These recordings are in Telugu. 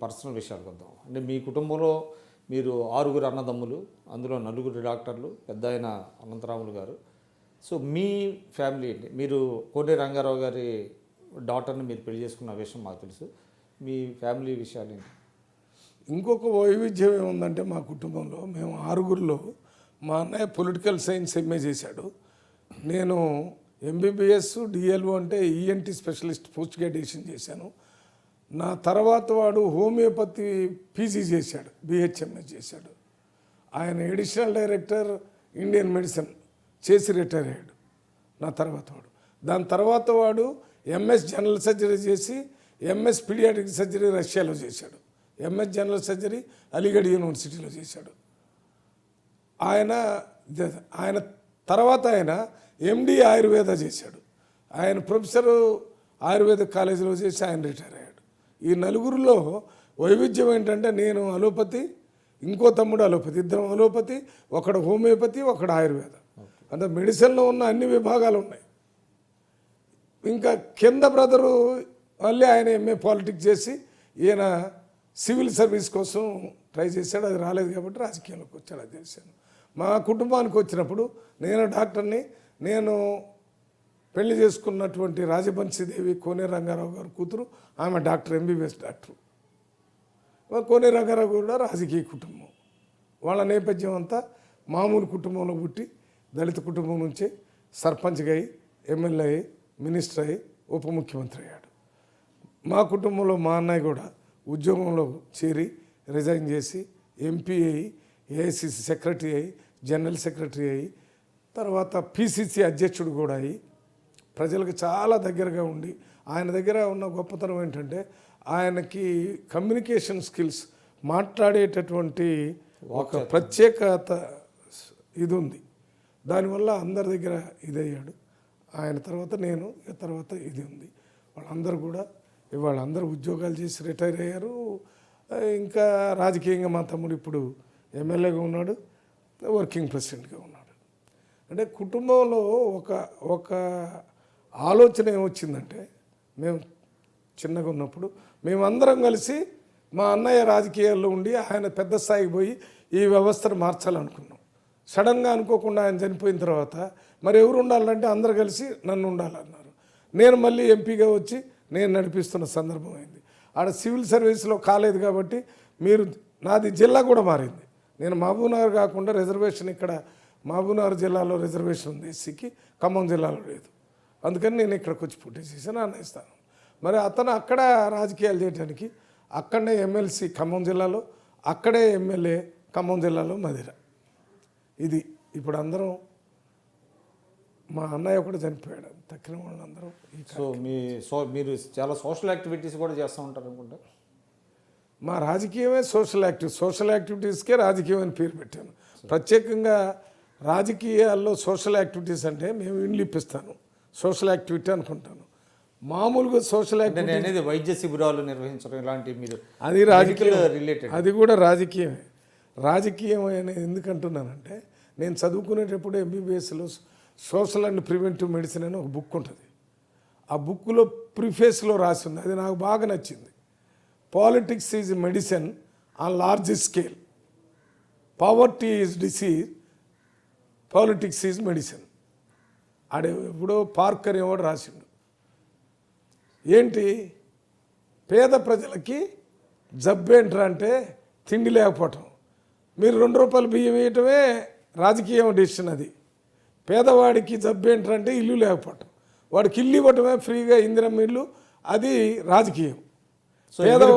పర్సనల్ విషయాలకు వద్దాం. అంటే మీ కుటుంబంలో మీరు 6 అన్నదమ్ములు, అందులో 4 డాక్టర్లు, పెద్ద ఆయన అనంతరాములు గారు. సో మీ ఫ్యామిలీ ఏంటి? మీరు కోనే రంగారావు గారి డాటర్ని మీరు పెళ్లి చేసుకున్న విషయం మాకు తెలుసు. మీ ఫ్యామిలీ విషయాలు ఏంటి? ఇంకొక వైవిధ్యం ఏముందంటే మా కుటుంబంలో మేము 6లో మా అన్నయ్య పొలిటికల్ సైన్స్ ఎంఏ చేశాడు. నేను ఎంబీబీఎస్ డిఎల్ఓ అంటే ఈఎన్టీ స్పెషలిస్ట్ పోస్ట్ గ్రాడ్యుయేషన్ చేశాను. నా తర్వాత వాడు హోమియోపతి పీజీ చేశాడు, బిహెచ్ఎంఎస్ చేశాడు. ఆయన ఎడిషనల్ డైరెక్టర్ ఇండియన్ మెడిసిన్ చేసి రిటైర్ అయ్యాడు నా తర్వాత వాడు. దాని తర్వాత వాడు ఎంఎస్ జనరల్ సర్జరీ చేసి ఎంఎస్ పీడియాట్రిక్ సర్జరీ రష్యాలో చేశాడు. ఎంఎస్ జనరల్ సర్జరీ అలీగఢ్ యూనివర్సిటీలో చేశాడు. ఆయన తర్వాత ఆయన ఎండి ఆయుర్వేద చేశాడు. ఆయన ప్రొఫెసరు ఆయుర్వేద కాలేజీలో చేసి ఆయన రిటైర్ అయ్యాడు. ఈ నలుగురిలో వైవిధ్యం ఏంటంటే నేను అలోపతి, ఇంకో తమ్ముడు అలోపతి, ఇద్దరం అలోపతి, ఒకడు హోమియోపతి, ఒకడు ఆయుర్వేద. అంటే మెడిసిన్లో ఉన్న అన్ని విభాగాలు ఉన్నాయి. ఇంకా కింద బ్రదరు మళ్ళీ ఆయన ఎంఏ పాలిటిక్స్ చేసి ఈయన సివిల్ సర్వీస్ కోసం ట్రై చేశాడు. అది రాలేదు కాబట్టి రాజకీయంలోకి వచ్చాడు. అది తెలిసాను. మా కుటుంబానికి వచ్చినప్పుడు నేను డాక్టర్ని, నేను పెళ్లి చేసుకున్నటువంటి రాజబంశీదేవి కోనే రంగారావు గారు కూతురు, ఆమె డాక్టర్, ఎంబీబీఎస్ డాక్టరు. కోనే రంగారావు కూడా రాజకీయ కుటుంబం. వాళ్ళ నేపథ్యం అంతా మామూలు కుటుంబంలో పుట్టి దళిత కుటుంబం నుంచే సర్పంచ్గా అయ్యి, ఎమ్మెల్యే అయ్యి, మినిస్టర్ అయ్యి, ఉప ముఖ్యమంత్రి అయ్యాడు. మా కుటుంబంలో మా అన్నయ్య కూడా ఉద్యోగంలో చేరి రిజైన్ చేసి ఎంపీ అయ్యి, ఏఐసిసి సెక్రటరీ అయ్యి, జనరల్ సెక్రటరీ అయ్యి, తర్వాత పిసిసి అధ్యక్షుడు కూడా అయ్యి ప్రజలకు చాలా దగ్గరగా ఉండి, ఆయన దగ్గర ఉన్న గొప్పతనం ఏంటంటే ఆయనకి కమ్యూనికేషన్ స్కిల్స్, మాట్లాడేటటువంటి ఒక ప్రత్యేకత ఇది ఉంది. దానివల్ల అందరి దగ్గర ఇదయ్యాడు. ఆయన తర్వాత నేను, తర్వాత ఇది ఉంది. వాళ్ళందరూ కూడా వాళ్ళందరూ ఉద్యోగాలు చేసి రిటైర్ అయ్యారు. ఇంకా రాజకీయంగా మా తమ్ముడు ఇప్పుడు ఎమ్మెల్యేగా ఉన్నాడు, వర్కింగ్ ప్రెసిడెంట్గా ఉన్నాడు. అంటే కుటుంబంలో ఒక ఆలోచన ఏమొచ్చిందంటే, మేము చిన్నగా ఉన్నప్పుడు మేమందరం కలిసి మా అన్నయ్య రాజకీయాల్లో ఉండి ఆయన పెద్ద స్థాయికి పోయి ఈ వ్యవస్థను మార్చాలనుకున్నాం. సడన్గా అనుకోకుండా ఆయన చనిపోయిన తర్వాత మరి ఎవరు ఉండాలంటే అందరు కలిసి నన్ను ఉండాలన్నారు. నేను మళ్ళీ ఎంపీగా వచ్చి నేను నడిపిస్తున్న సందర్భం అయింది. ఆడ సివిల్ సర్వీస్లో కాలేదు కాబట్టి నాది జిల్లా కూడా మారింది. నేను మహబూబ్నగర్ కాకుండా రిజర్వేషన్ ఇక్కడ మహబూబ్నగర్ జిల్లాలో రిజర్వేషన్ ఉంది ఎస్సీకి, ఖమ్మం జిల్లాలో లేదు. అందుకని నేను ఇక్కడికి వచ్చి పోటీ చేశాను, అన్నయిస్తాను. మరి అతను అక్కడ రాజకీయాలు చేయడానికి అక్కడనే ఎమ్మెల్సీ ఖమ్మం జిల్లాలో, అక్కడే ఎమ్మెల్యే ఖమ్మం జిల్లాలో మదిర. ఇది ఇప్పుడు అందరం, మా అన్నయ్య కూడా చనిపోయాడు, తక్కిన వాళ్ళందరూ. మీరు చాలా సోషల్ యాక్టివిటీస్ కూడా చేస్తూ ఉంటారు అనుకుంటా. మా రాజకీయమే సోషల్ యాక్టివిటీస్కే రాజకీయం అని పేరు పెట్టాను. ప్రత్యేకంగా రాజకీయాల్లో సోషల్ యాక్టివిటీస్ అంటే మేము ఇండ్లు ఇప్పిస్తాను, సోషల్ యాక్టివిటీ అనుకుంటాను. మామూలుగా సోషల్ యాక్టివిటీ అనేది వైద్య శిబిరాలు నిర్వహించడం ఇలాంటివి, మీరు అది రాజకీయ రిలేటెడ్, అది కూడా రాజకీయమే. రాజకీయం అనేది ఎందుకంటున్నానంటే, నేను చదువుకునేటప్పుడు ఎంబీబీఎస్లో సోషల్ అండ్ ప్రివెంటివ్ మెడిసిన్ అని ఒక బుక్ ఉంటుంది. ఆ బుక్లో ప్రిఫేస్లో రాసి ఉంది, అది నాకు బాగా నచ్చింది. Politics is medicine on large scale, poverty is disease, politics is medicine. ఆడే ఎప్పుడో పార్కర్ ఏమో రాసిండు. ఏంటి పేద ప్రజలకి జబ్బేంట్రా అంటే తిండి లేకపోవటం. మీరు 2 రూపాయలు బియ్యం వేయటమే రాజకీయం డెసిషన్. అది పేదవాడికి జబ్బేంట్రంటే ఇల్లు లేకపోవటం, వాడికి ఇల్లు ఇవ్వటమే ఫ్రీగా, ఇందిరమ్మ ఇల్లు, అది రాజకీయం.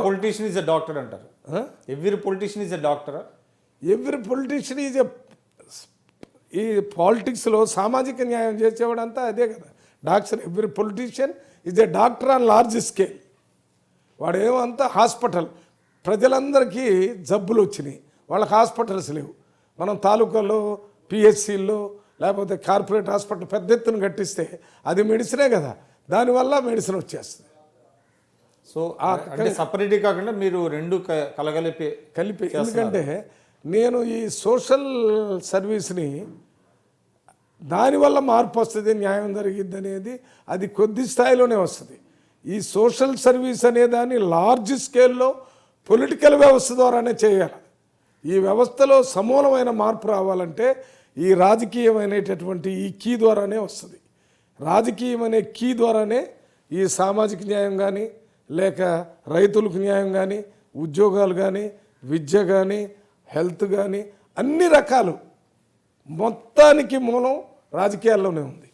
పొలిటీషియన్ ఈజ్ ఎ డాక్టర్ అంటారు. Every politician is a doctor. Every politician is a, ఈ పాలిటిక్స్లో సామాజిక న్యాయం చేసేవాడంతా అదే కదా doctor. Every politician is a doctor on large scale. వాడు ఏమంతా హాస్పిటల్, ప్రజలందరికీ జబ్బులు వచ్చినాయి, వాళ్ళకి హాస్పిటల్స్ లేవు. మనం తాలూకాలో పిహెచ్సిల్లో లేకపోతే కార్పొరేట్ హాస్పిటల్ పెద్ద ఎత్తున కట్టిస్తే అది మెడిసినే కదా, దానివల్ల మెడిసిన్ వచ్చేస్తుంది. సో సపరేట్ కాకుండా మీరు రెండు కలిపి. ఎందుకంటే నేను ఈ సోషల్ సర్వీస్ని దానివల్ల మార్పు వస్తుంది, న్యాయం జరిగిద్ది అనేది అది కొద్ది స్థాయిలోనే వస్తుంది. ఈ సోషల్ సర్వీస్ అనేదాన్ని లార్జ్ స్కేల్లో పొలిటికల్ వ్యవస్థ ద్వారానే చేయాలి. ఈ వ్యవస్థలో సమూలమైన మార్పు రావాలంటే ఈ రాజకీయమైనటువంటి ఈ కీ ద్వారానే వస్తుంది. రాజకీయం అనే కీ ద్వారానే ఈ సామాజిక న్యాయం కానీ, లేక రైతులకు న్యాయం కానీ, ఉద్యోగాలు కానీ, విద్య కానీ, హెల్త్ కానీ, అన్ని రకాలు మొత్తానికి మూలం రాజకీయాల్లోనే ఉంది.